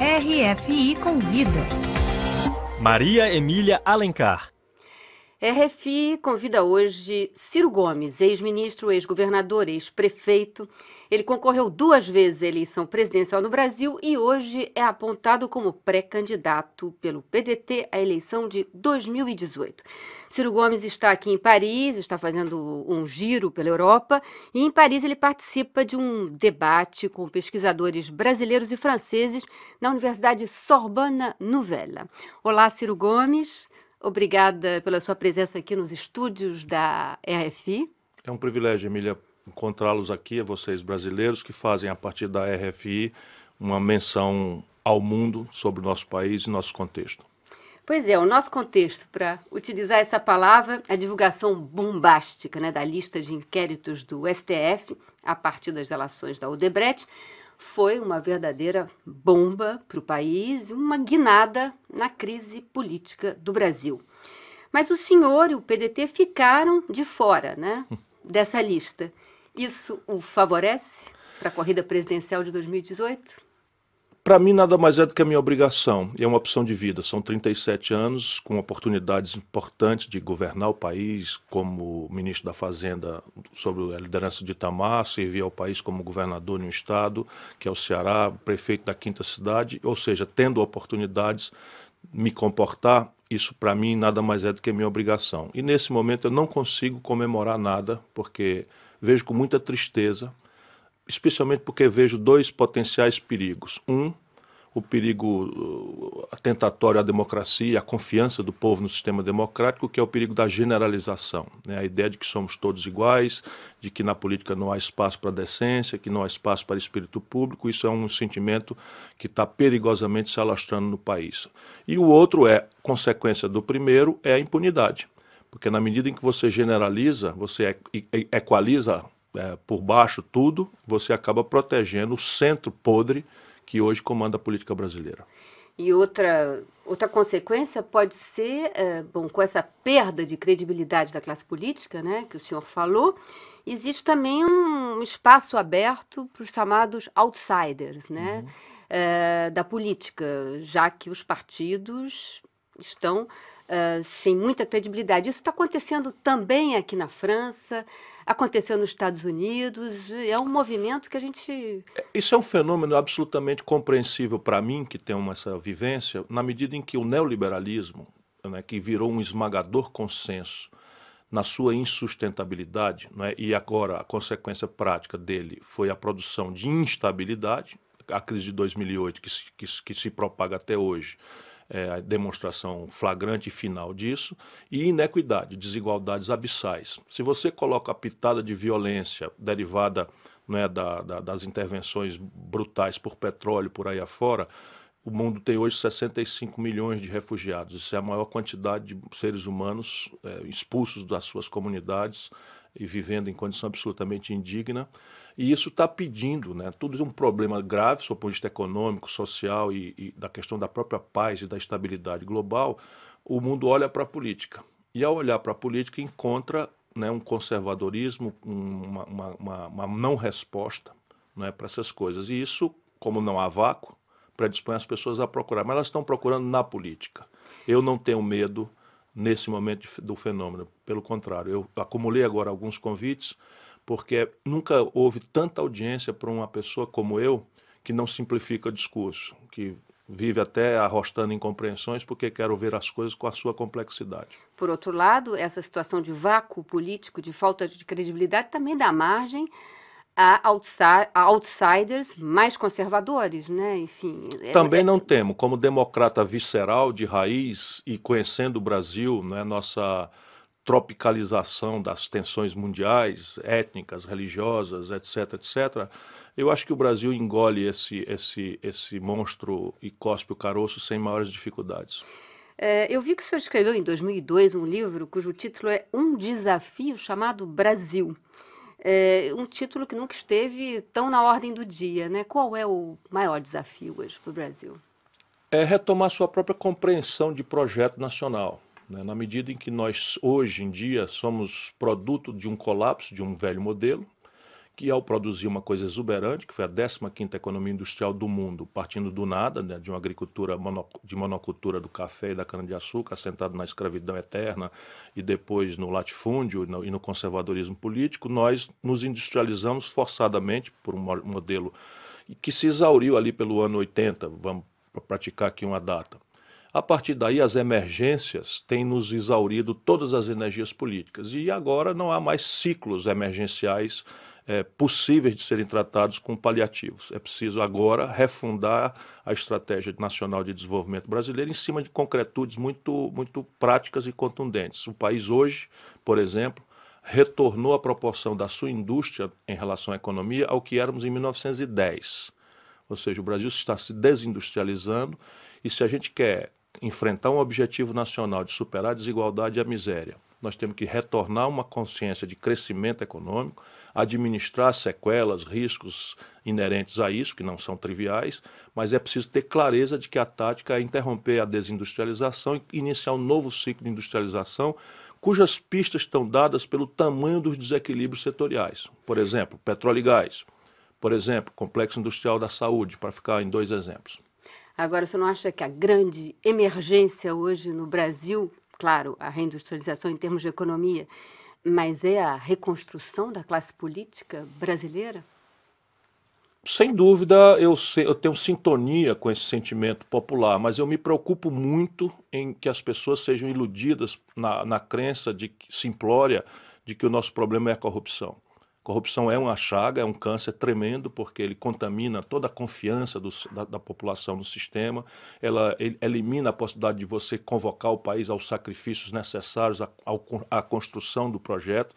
RFI Convida. Maria Emília Alencar. RFI convida hoje Ciro Gomes, ex-ministro, ex-governador, ex-prefeito. Ele concorreu 2 vezes à eleição presidencial no Brasil e hoje é apontado como pré-candidato pelo PDT à eleição de 2018. Ciro Gomes está aqui em Paris, está fazendo um giro pela Europa e em Paris ele participa de um debate com pesquisadores brasileiros e franceses na Universidade Sorbonne Nouvelle. Olá, Ciro Gomes. Obrigada pela sua presença aqui nos estúdios da RFI. É um privilégio, Emília, encontrá-los aqui, a vocês brasileiros que fazem a partir da RFI uma menção ao mundo sobre o nosso país e nosso contexto. Pois é, o nosso contexto, para utilizar essa palavra, a divulgação bombástica, da lista de inquéritos do STF a partir das delações da Odebrecht foi uma verdadeira bomba para o país e uma guinada na crise política do Brasil. Mas o senhor e o PDT ficaram de fora, dessa lista. Isso o favorece para a corrida presidencial de 2018? Para mim, nada mais é do que a minha obrigação. E é uma opção de vida. São 37 anos com oportunidades importantes de governar o país como ministro da Fazenda sob a liderança de Itamar, servir ao país como governador em um estado, que é o Ceará, prefeito da 5ª cidade, ou seja, tendo oportunidades, me comportar, isso para mim nada mais é do que a minha obrigação. E nesse momento eu não consigo comemorar nada, porque vejo com muita tristeza, especialmente porque vejo 2 potenciais perigos. O perigo atentatório à democracia, à confiança do povo no sistema democrático, que é o perigo da generalização. A ideia de que somos todos iguais, de que na política não há espaço para decência, que não há espaço para espírito público. Isso é um sentimento que está perigosamente se alastrando no país. E o outro consequência do primeiro, é a impunidade. Porque na medida em que você generaliza, você equaliza por baixo tudo, você acaba protegendo o centro podre que hoje comanda a política brasileira. E outra consequência pode ser, com essa perda de credibilidade da classe política, que o senhor falou, existe também um espaço aberto para os chamados outsiders, da política, já que os partidos estão sem muita credibilidade. Isso está acontecendo também aqui na França, aconteceu nos Estados Unidos, é um movimento que a gente... Isso é um fenômeno absolutamente compreensível para mim, que tenho essa vivência, na medida em que o neoliberalismo, que virou um esmagador consenso na sua insustentabilidade, e agora a consequência prática dele foi a produção de instabilidade, a crise de 2008 que se propaga até hoje, a demonstração flagrante e final disso, e inequidade, desigualdades abissais. Se você coloca a pitada de violência derivada das intervenções brutais por petróleo por aí afora, o mundo tem hoje 65 milhões de refugiados. Isso é a maior quantidade de seres humanos expulsos das suas comunidades e vivendo em condição absolutamente indigna. E isso está pedindo, tudo é um problema grave, do ponto de vista econômico, social e da questão da própria paz e da estabilidade global. O mundo olha para a política. E ao olhar para a política encontra um conservadorismo, uma não resposta para essas coisas. E isso, como não há vácuo, predispõe as pessoas a procurar. Mas elas estão procurando na política. Eu não tenho medo nesse momento do fenômeno. Pelo contrário, eu acumulei agora alguns convites, porque nunca houve tanta audiência para uma pessoa como eu, que não simplifica o discurso, que vive até arrostando incompreensões, porque quer ver as coisas com a sua complexidade. Por outro lado, essa situação de vácuo político, de falta de credibilidade, também dá margem a outsiders mais conservadores, Enfim... Também não temo, como democrata visceral de raiz e conhecendo o Brasil, nossa tropicalização das tensões mundiais, étnicas, religiosas, etc., etc., eu acho que o Brasil engole esse monstro e cospe o caroço sem maiores dificuldades. Eu vi que o senhor escreveu em 2002 um livro cujo título é Um Desafio chamado Brasil. Um título que nunca esteve tão na ordem do dia, Qual é o maior desafio hoje para o Brasil? É retomar sua própria compreensão de projeto nacional. Na medida em que nós, hoje em dia, somos produto de um colapso de um velho modelo, que ao produzir uma coisa exuberante, que foi a 15ª economia industrial do mundo, partindo do nada, né, de uma agricultura de monocultura do café e da cana-de-açúcar, assentado na escravidão eterna e depois no latifúndio e no conservadorismo político, nós nos industrializamos forçadamente por um modelo que se exauriu ali pelo ano 80, vamos praticar aqui uma data. A partir daí, as emergências têm nos exaurido todas as energias políticas e agora não há mais ciclos emergenciais possíveis de serem tratados com paliativos. É preciso agora refundar a Estratégia Nacional de Desenvolvimento Brasileira em cima de concretudes muito práticas e contundentes. O país hoje, por exemplo, retornou a proporção da sua indústria em relação à economia ao que éramos em 1910. Ou seja, o Brasil está se desindustrializando e se a gente quer enfrentar um objetivo nacional de superar a desigualdade e a miséria, nós temos que retornar uma consciência de crescimento econômico, administrar sequelas, riscos inerentes a isso, que não são triviais, mas é preciso ter clareza de que a tática é interromper a desindustrialização e iniciar um novo ciclo de industrialização, cujas pistas estão dadas pelo tamanho dos desequilíbrios setoriais. Por exemplo, petróleo e gás. Por exemplo, complexo industrial da saúde, para ficar em 2 exemplos. Agora, você não acha que a grande emergência hoje no Brasil, claro, a reindustrialização em termos de economia, mas é a reconstrução da classe política brasileira? Sem dúvida, eu tenho sintonia com esse sentimento popular, mas eu me preocupo muito em que as pessoas sejam iludidas na crença simplória de que o nosso problema é a corrupção. Corrupção é uma chaga, é um câncer tremendo, porque ele contamina toda a confiança da população no sistema, ele elimina a possibilidade de você convocar o país aos sacrifícios necessários à construção do projeto,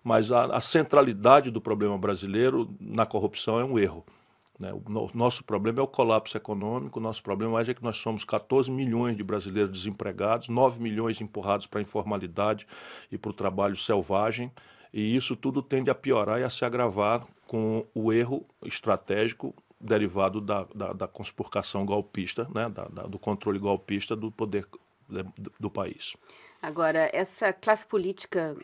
mas a centralidade do problema brasileiro na corrupção é um erro. Né? O nosso problema é o colapso econômico, o nosso problema é que nós somos 14 milhões de brasileiros desempregados, 9 milhões empurrados para a informalidade e para o trabalho selvagem, e isso tudo tende a piorar e a se agravar com o erro estratégico derivado da conspurcação golpista, né, do controle golpista do poder do país. Agora, essa classe política,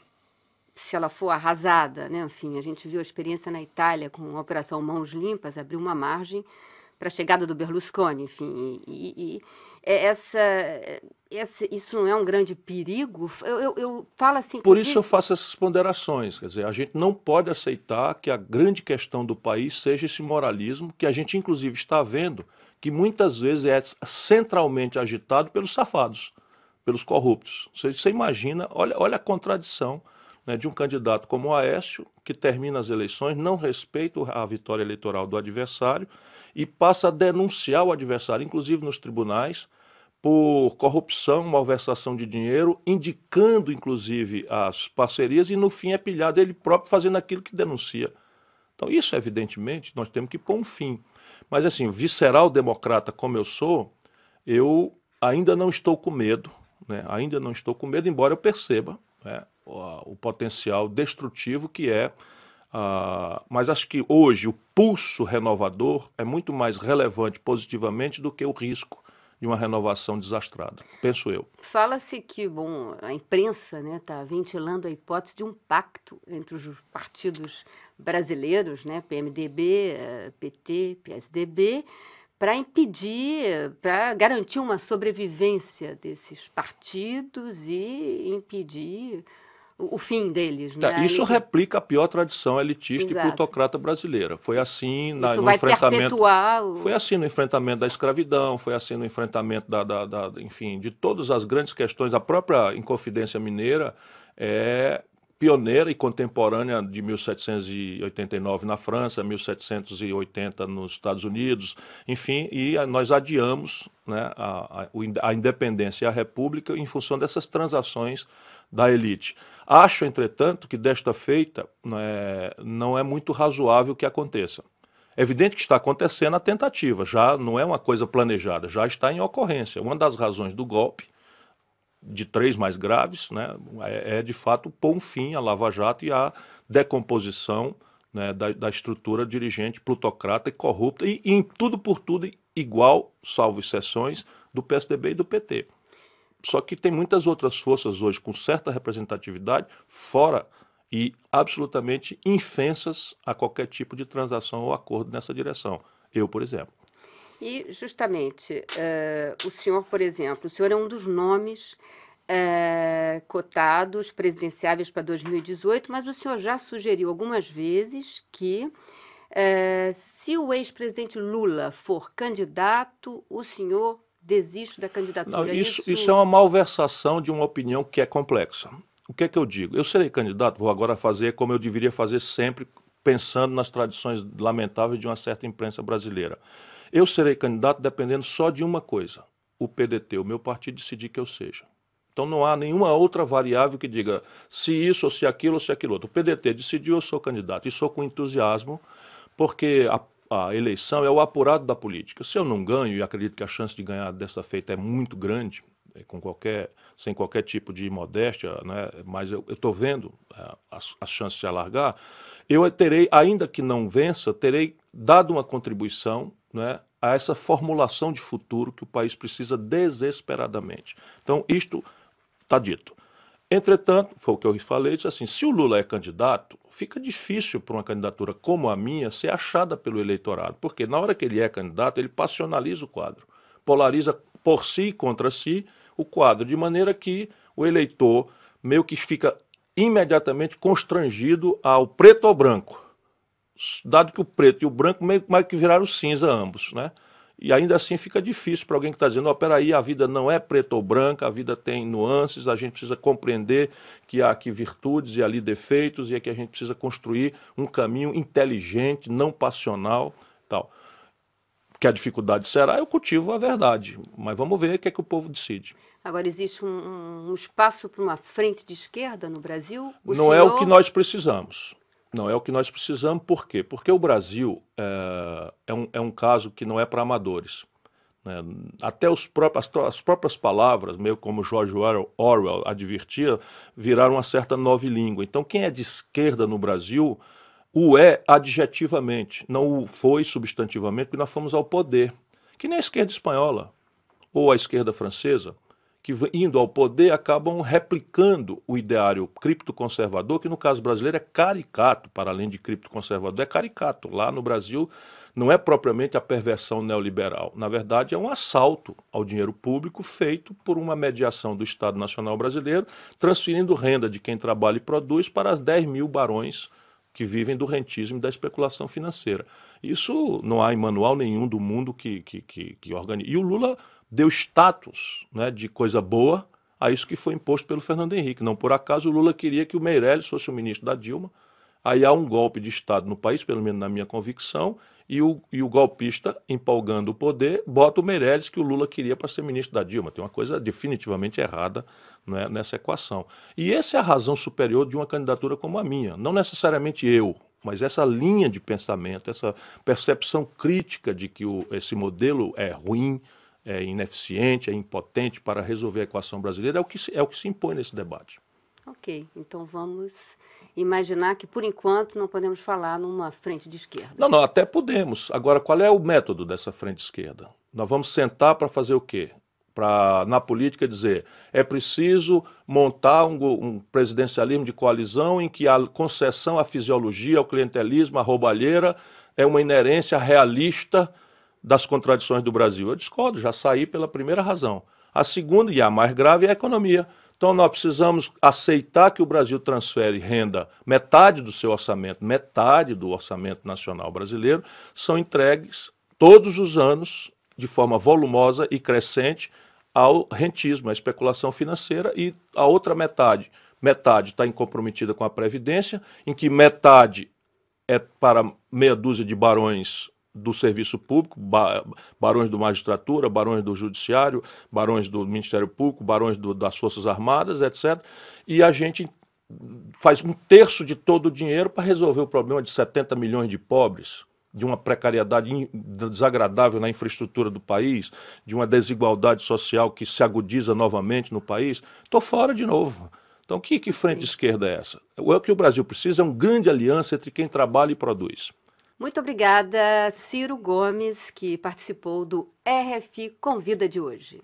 se ela for arrasada, né, enfim, a gente viu a experiência na Itália com a Operação Mãos Limpas, abriu uma margem para a chegada do Berlusconi, enfim, isso não é um grande perigo? Eu falo assim... Por isso eu faço essas ponderações, quer dizer, a gente não pode aceitar que a grande questão do país seja esse moralismo, que a gente inclusive está vendo, que muitas vezes é centralmente agitado pelos safados, pelos corruptos. Você imagina, olha a contradição, né, de um candidato como o Aécio, que termina as eleições, não respeita a vitória eleitoral do adversário e passa a denunciar o adversário, inclusive nos tribunais, por corrupção, malversação de dinheiro, indicando, inclusive, as parcerias e, no fim, é pilhado ele próprio fazendo aquilo que denuncia. Então, isso, evidentemente, nós temos que pôr um fim. Mas, assim, visceral democrata como eu sou, eu ainda não estou com medo, né? Ainda não estou com medo, embora eu perceba, né, o potencial destrutivo que é. Mas acho que hoje o pulso renovador é muito mais relevante positivamente do que o risco de uma renovação desastrada, penso eu. Fala-se que, a imprensa está ventilando a hipótese de um pacto entre os partidos brasileiros, né, PMDB, PT, PSDB, para garantir uma sobrevivência desses partidos e impedir o fim deles. Né? Isso replica a pior tradição elitista e plutocrata brasileira. Foi assim no enfrentamento. Foi assim no enfrentamento da escravidão, foi assim no enfrentamento enfim, de todas as grandes questões. A própria Inconfidência Mineira é pioneira e contemporânea de 1789 na França, 1780 nos Estados Unidos, enfim, e nós adiamos, né, a independência e a república em função dessas transações da elite. Acho, entretanto, que desta feita não é muito razoável que aconteça. É evidente que está acontecendo a tentativa, já não é uma coisa planejada, já está em ocorrência. Uma das razões do golpe, de 3 mais graves, né, de fato pôr um fim à Lava Jato e à decomposição, né, da estrutura dirigente plutocrata e corrupta e em tudo por tudo igual, salvo exceções, do PSDB e do PT. Só que tem muitas outras forças hoje com certa representatividade fora e absolutamente infensas a qualquer tipo de transação ou acordo nessa direção. Eu, por exemplo. E, justamente, o senhor, por exemplo, o senhor é um dos nomes cotados presidenciáveis para 2018, mas o senhor já sugeriu algumas vezes que, se o ex-presidente Lula for candidato, o senhor desiste da candidatura. Não, isso é uma malversação de uma opinião que é complexa. O que é que eu digo? Eu serei candidato, vou agora fazer como eu deveria fazer sempre, pensando nas tradições lamentáveis de uma certa imprensa brasileira. Eu serei candidato dependendo só de uma coisa: o PDT, o meu partido, decidir que eu seja. Então não há nenhuma outra variável que diga se isso, ou se aquilo, ou se aquilo outro. O PDT decidiu, eu sou candidato. E sou com entusiasmo, porque a eleição é o apurado da política. Se eu não ganho, e acredito que a chance de ganhar dessa feita é muito grande, sem qualquer tipo de modéstia, né? Mas eu estou vendo as chances se alargar, eu terei, ainda que não vença, terei dado uma contribuição, né, a essa formulação de futuro que o país precisa desesperadamente. Então, isto está dito. Entretanto, foi o que eu falei, disse assim, se o Lula é candidato, fica difícil para uma candidatura como a minha ser achada pelo eleitorado, porque na hora que ele é candidato, ele passionaliza o quadro, polariza por si e contra si o quadro, de maneira que o eleitor meio que fica imediatamente constrangido ao preto ou branco, dado que o preto e o branco meio que viraram cinza ambos, né? E ainda assim fica difícil para alguém que está dizendo, oh, peraí, a vida não é preta ou branca, a vida tem nuances, a gente precisa compreender que há aqui virtudes e ali defeitos, e é que a gente precisa construir um caminho inteligente, não passional, tal. Que a dificuldade será, eu cultivo a verdade, mas vamos ver o que é que o povo decide. Agora, existe um espaço para uma frente de esquerda no Brasil? Não é o que nós precisamos. Não é o que nós precisamos, por quê? Porque o Brasil é um caso que não é para amadores, né? Até as próprias palavras, meio como George Orwell advertia, viraram uma certa nova língua. Então, quem é de esquerda no Brasil o é adjetivamente, não o foi substantivamente, porque nós fomos ao poder. Que nem a esquerda espanhola ou a esquerda francesa, que indo ao poder acabam replicando o ideário criptoconservador, que no caso brasileiro é caricato, para além de criptoconservador, é caricato. Lá no Brasil não é propriamente a perversão neoliberal. Na verdade, é um assalto ao dinheiro público feito por uma mediação do Estado Nacional Brasileiro, transferindo renda de quem trabalha e produz para as 10 mil barões que vivem do rentismo e da especulação financeira. Isso não há em manual nenhum do mundo que organiza. E o Lula deu status, né, de coisa boa a isso que foi imposto pelo Fernando Henrique. Não por acaso o Lula queria que o Meirelles fosse o ministro da Dilma. Aí há um golpe de Estado no país, pelo menos na minha convicção, e o golpista, empolgando o poder, bota o Meirelles que o Lula queria para ser ministro da Dilma. Tem uma coisa definitivamente errada, né, nessa equação. E essa é a razão superior de uma candidatura como a minha. Não necessariamente eu, mas essa linha de pensamento, essa percepção crítica de que esse modelo é ruim, é ineficiente, é impotente para resolver a equação brasileira, é o que se impõe nesse debate. Ok, então vamos imaginar que, por enquanto, não podemos falar numa frente de esquerda. Não, até podemos. Agora, qual é o método dessa frente de esquerda? Nós vamos sentar para fazer o quê? Para, na política, dizer, é preciso montar um presidencialismo de coalizão em que a concessão à fisiologia, ao clientelismo, à roubalheira, é uma inerência realista das contradições do Brasil. Eu discordo, já saí pela primeira razão. A segunda, e a mais grave, é a economia. Então nós precisamos aceitar que o Brasil transfere renda, metade do seu orçamento, metade do orçamento nacional brasileiro, são entregues todos os anos, de forma volumosa e crescente, ao rentismo, à especulação financeira, e a outra metade está comprometida com a Previdência, em que metade é para meia dúzia de barões do serviço público, barões da magistratura, barões do judiciário, barões do Ministério Público, barões das Forças Armadas, etc. E a gente faz um terço de todo o dinheiro para resolver o problema de 70 milhões de pobres, de uma precariedade desagradável na infraestrutura do país, de uma desigualdade social que se agudiza novamente no país. Estou fora de novo. Então, que frente de esquerda é essa? O que o Brasil precisa é uma grande aliança entre quem trabalha e produz. Muito obrigada, Ciro Gomes, que participou do RFI Convida de hoje.